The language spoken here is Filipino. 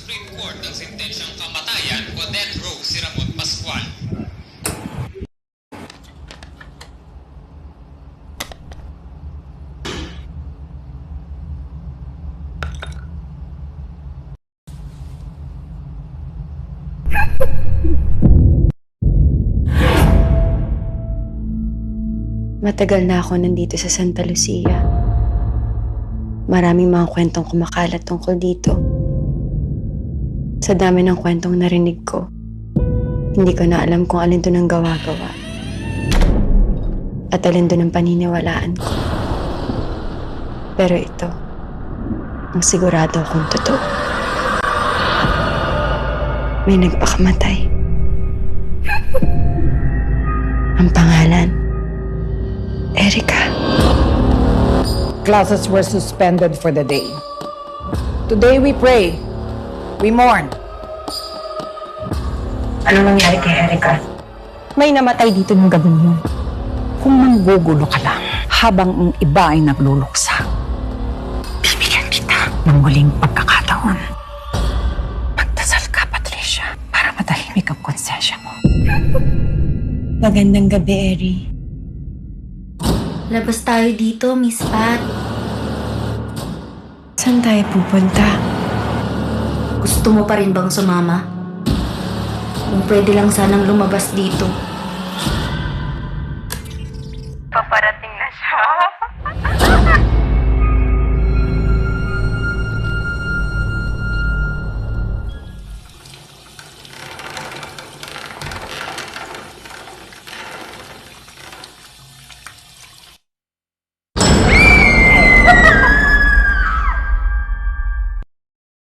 Supreme Court ng sentensyang kamatayan o death row si Ramon Pascual. Matagal na ako nandito sa Santa Lucia. Maraming mga kwentong kumakalat tungkol dito. Sa dami ng kwentong narinig ko, hindi ko na alam kung alin doon ang gawa-gawa. At alin doon ang paniniwalaan ko. Pero ito, ang sigurado akong totoo. May nagpakamatay. Ang pangalan, Erica. Classes were suspended for the day. Today we pray. We mourn. Ano nangyari kay Erica? May namatay dito ng gabi yun. Kung manggugulo ka lang habang ang iba ay nagluluksa, bibigyan kita ng muling pagkakataon. Magdasal ka, Patricia, para matahimik ang konsensya mo. Magandang gabi, Eri. Labas tayo dito, Miss Pat. Saan tayo pupunta? Gusto mo pa rin bang sumama? Kung pwede lang sanang lumabas dito.